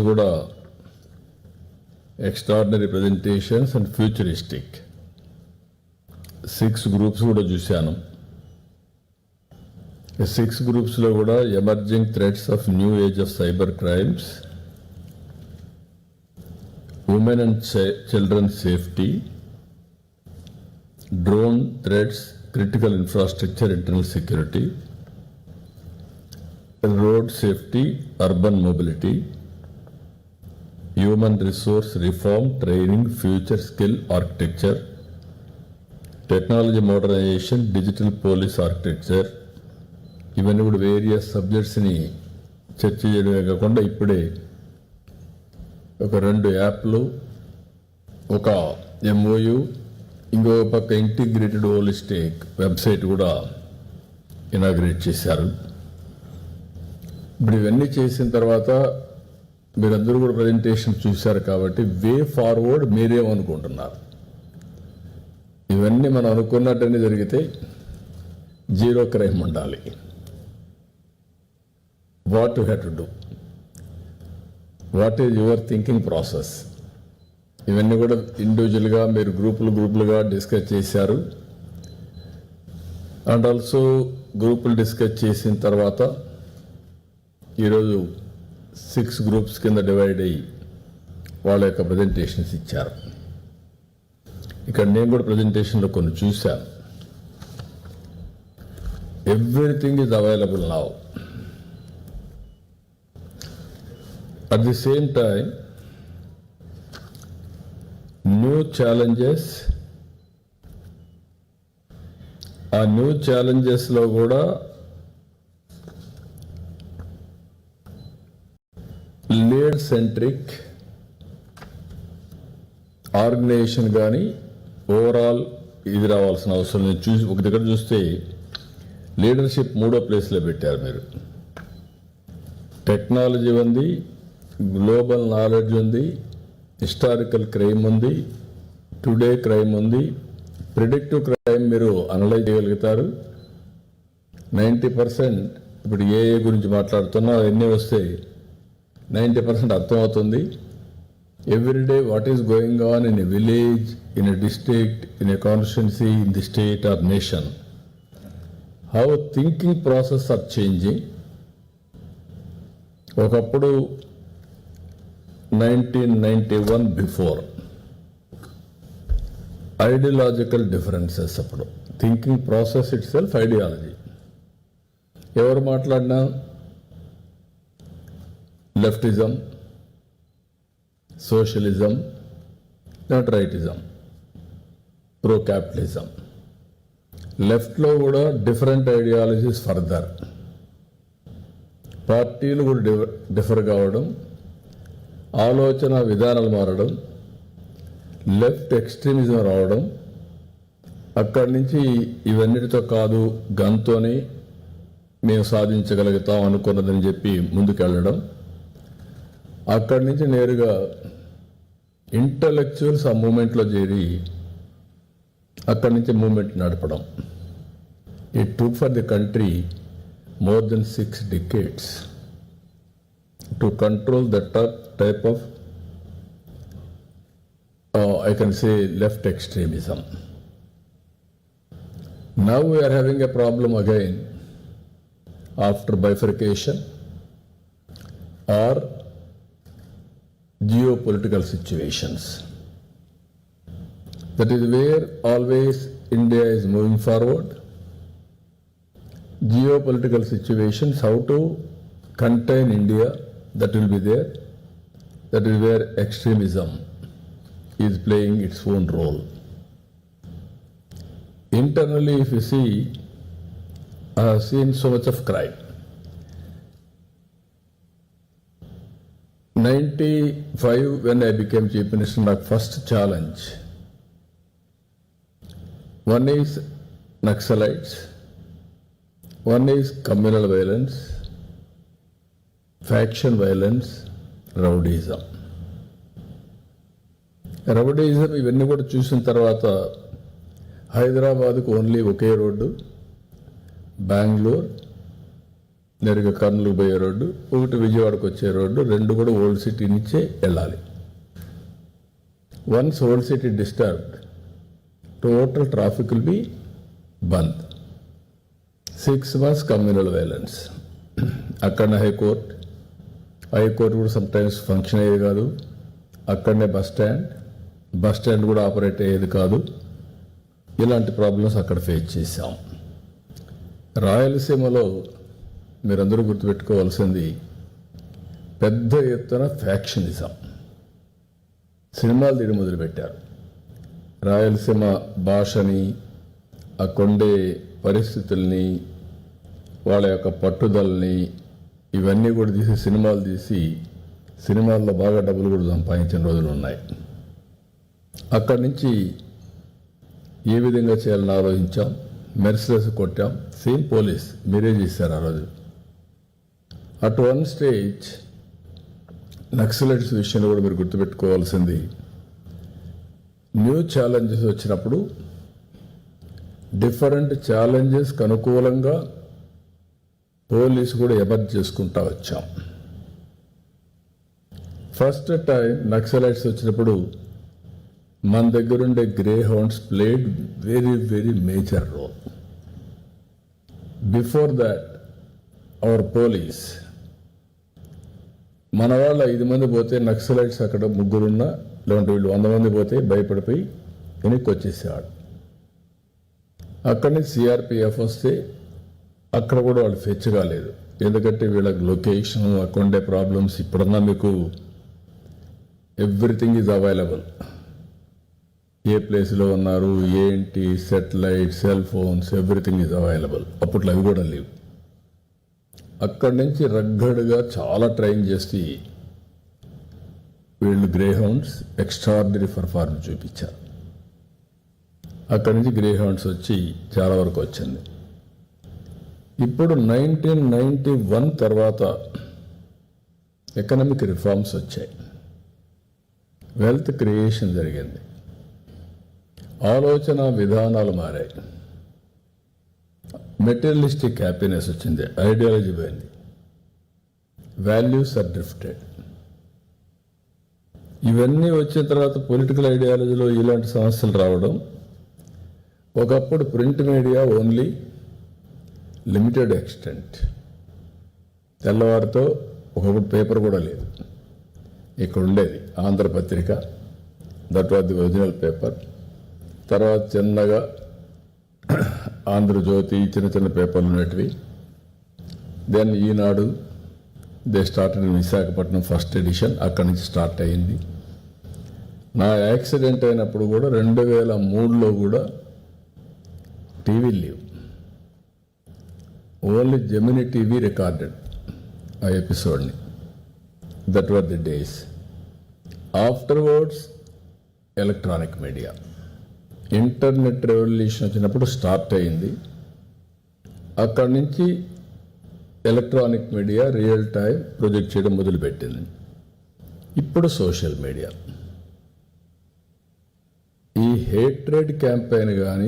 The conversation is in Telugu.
కూడా extraordinary presentations and futuristic 6 groups కూడా చూశాను. 6 గ్రూప్స్లో కూడా emerging threats of new age of cyber crimes, women and children safety, drone threats, critical infrastructure, internal security, road safety, urban mobility, human resource reform, training, future skill architecture, technology modernization, digital police architecture. ఇవన్నీ కూడా వేరియస్ సబ్జెక్ట్స్ని చర్చ చేయడమే కాకుండా ఇప్పుడే ఒక 2 యాప్లు, ఒక MOU, ఇంకో పక్క ఇంటిగ్రేటెడ్ హోలిస్టిక్ వెబ్సైట్ కూడా ఇనాగ్రేట్ చేశారు. ఇప్పుడు ఇవన్నీ చేసిన తర్వాత మీరందరూ కూడా ప్రజెంటేషన్ చూశారు కాబట్టి వే ఫార్వర్డ్ మీరేమనుకుంటున్నారు? ఇవన్నీ మనం అనుకున్నట్టనే జరిగితే జీరో క్రైమ్ ఉండాలి. What you have to do, what is your thinking process? ఇవన్నీ కూడా ఇండివిజువల్గా మీరు గ్రూపులుగా డిస్కస్ చేశారు. అండ్ ఆల్సో గ్రూపులు డిస్కస్ చేసిన తర్వాత ఈరోజు 6 గ్రూప్స్ కింద డివైడ్ అయ్యి వాళ్ళ యొక్క ప్రజెంటేషన్స్ ఇచ్చారు. ఇక్కడ నేను కూడా ప్రజెంటేషన్లో కొన్ని చూశాను. Everything is available now. At the same time new challenges, ఆ న్యూ ఛాలెంజెస్లో కూడా లీడ్ సెంట్రిక్ ఆర్గనైజేషన్ కానీ ఓవరాల్ ఇది రావాల్సిన అవసరం లేదు. చూసి ఒక దగ్గర చూస్తే లీడర్షిప్ 3వ ప్లేస్లో పెట్టారు మీరు. టెక్నాలజీ ఉంది, గ్లోబల్ నాలెడ్జ్ ఉంది, హిస్టారికల్ క్రైమ్ ఉంది, టుడే క్రైమ్ ఉంది, ప్రిడిక్టివ్ క్రైమ్ మీరు అనలైజ్ చేయగలుగుతారు. 90% ఇప్పుడు ఏఏ గురించి మాట్లాడుతున్నా అవన్నీ వస్తే 90% అర్థమవుతుంది. Everyday what is going on in a village, in a district, in a constituency, in the state or nation. How thinking process are changing. ఒకప్పుడు 1991 బిఫోర్ ఐడియాలజికల్ డిఫరెన్సెస్, అప్పుడు thinking process itself ideology. ఎవరు మాట్లాడినా leftism, socialism, not rightism, pro capitalism. లెఫ్ట్లో కూడా డిఫరెంట్ ఐడియాలజీస్ ఫర్దర్. పార్టీలు కూడా డిఫర్ కావడం, ఆలోచన విధానాలు మారడం, లెఫ్ట్ ఎక్స్ట్రీమిజం రావడం, అక్కడి నుంచి ఇవన్నిటితో కాదు గన్తోనే మేము సాధించగలుగుతాం అనుకున్నదని చెప్పి ముందుకెళ్ళడం, అక్కడి నుంచి నేరుగా ఇంటలెక్చువల్స్ ఆ మూమెంట్లో చేరి అక్కడి నుంచి మూమెంట్ నడపడం. It took for the country more than 6 decades to control the type of I can say left extremism. Now we are having a problem again after bifurcation or geopolitical situations. That is where always India is moving forward. Geopolitical situations, how to contain India, that will be there. That is where extremism is playing its own role. Internally, if you see, I have seen so much of crime. 95 when I became Chief Minister, my first challenge, one is Naxalites, one is communal violence, faction violence, rowdyism. Rowdyism ఇవన్నీ కూడా చూసిన తర్వాత హైదరాబాద్కు ఓన్లీ ఒకే రోడ్డు, బెంగళూరు నేరుగా కర్నూలుకు పోయే రోడ్డు, ఒకటి విజయవాడకు వచ్చే రోడ్డు, రెండు కూడా ఓల్డ్ సిటీ నుంచే వెళ్ళాలి. Once old city disturbed, total traffic will be bandh. 6 months communal violence. అక్కడనే హైకోర్టు కూడా సమ్టైమ్స్ ఫంక్షన్ అయ్యేది కాదు. అక్కడనే బస్ స్టాండ్ కూడా ఆపరేట్ అయ్యేది కాదు. ఇలాంటి ప్రాబ్లమ్స్ అక్కడ ఫేస్ చేశాం. రాయలసీమలో మీరందరూ గుర్తుపెట్టుకోవాల్సింది పెద్ద ఎత్తున ఫ్యాక్షనిజం. సినిమాలు తీయడం మొదలుపెట్టారు. రాయలసీమ భాషని, అక్కడుండే పరిస్థితుల్ని, వాళ్ళ యొక్క పట్టుదలని ఇవన్నీ కూడా తీసి సినిమాల్లో బాగా డబ్బులు కూడా సంపాదించిన రోజులు ఉన్నాయి. అక్కడి నుంచి ఏ విధంగా చేయాలని ఆలోచించాం. మెర్సిలెస్ కొట్టాం. సేమ్ పోలీస్ మీరే చేశారు ఆ రోజు. అట్ వన్ స్టేజ్ నక్సలైట్స్ విషయంలో కూడా మీరు గుర్తుపెట్టుకోవాల్సింది, న్యూ ఛాలెంజెస్ వచ్చినప్పుడు డిఫరెంట్ ఛాలెంజెస్కి అనుకూలంగా పోలీసు కూడా ఎమర్జ్ చేసుకుంటా వచ్చాం. ఫస్ట్ టైం నక్సలైట్స్ వచ్చినప్పుడు మన దగ్గరుండే Greyhounds played very very major role. Before that our police, మన వాళ్ళు 5 మంది పోతే నక్సలైట్స్ అక్కడ 3 లేదంటే వీళ్ళు 100 మంది పోతే భయపడిపోయి వెనక్కి వచ్చేసేవాడు. అక్కడి నుంచి సిఆర్పిఎఫ్ వస్తే అక్కడ కూడా వాళ్ళు ఫెచ్ కాలేదు. ఎందుకంటే వీళ్ళకి లొకేషన్, అక్కడుండే ప్రాబ్లమ్స్ ఇప్పుడన్నా మీకు ఎవ్రీథింగ్ ఈజ్ అవైలబుల్. ఏ ప్లేస్లో ఉన్నారు, ఏంటి, satellite, cell phones, everything is available. అప్పట్లో అవి కూడా లేవు. అక్కడి నుంచి రగ్గడ్గా చాలా ట్రైన్ చేసి వీళ్ళు గ్రే హౌండ్స్ ఎక్స్ట్రాడినరీ పర్ఫార్మెన్స్ చూపించారు. అక్కడి నుంచి గ్రే హౌండ్స్ వచ్చి చాలా వరకు వచ్చింది. ఇప్పుడు 1991 తర్వాత ఎకనామిక్ రిఫార్మ్స్ వచ్చాయి. వెల్త్ క్రియేషన్ జరిగింది. ఆలోచన విధానాలు మారాయి. మెటీరియలిస్టిక్ హ్యాపీనెస్ వచ్చింది. ఐడియాలజీ పోయింది. Values are drifted. ఇవన్నీ వచ్చిన తర్వాత పొలిటికల్ ఐడియాలజీలో ఇలాంటి సమస్యలు రావడం. ఒకప్పుడు print media only limited extent. తెల్లవారితో ఒకప్పుడు పేపర్ కూడా లేదు. ఇక్కడ ఉండేది Andhra Patrika, that was the original paper. తర్వాత చిన్నగా ఆంధ్రజ్యోతి, చిన్న పేపర్లు ఉన్నటివి. Then Eenadu, they started in Visakhapatnam first edition. అక్కడి నుంచి స్టార్ట్ అయ్యింది. నా యాక్సిడెంట్ అయినప్పుడు కూడా 2003లో కూడా టీవీ లేవు. ఓన్లీ జెమిని టీవీ రికార్డెడ్ ఆ ఎపిసోడ్ని. That were the days. Afterwards electronic media, internet revolution వచ్చినప్పుడు స్టార్ట్ అయింది. అక్కడి నుంచి electronic media real time project చేయడం మొదలుపెట్టింది. ఇప్పుడు సోషల్ మీడియా. ఈ హేట్రెడ్ క్యాంపెయిన్ కానీ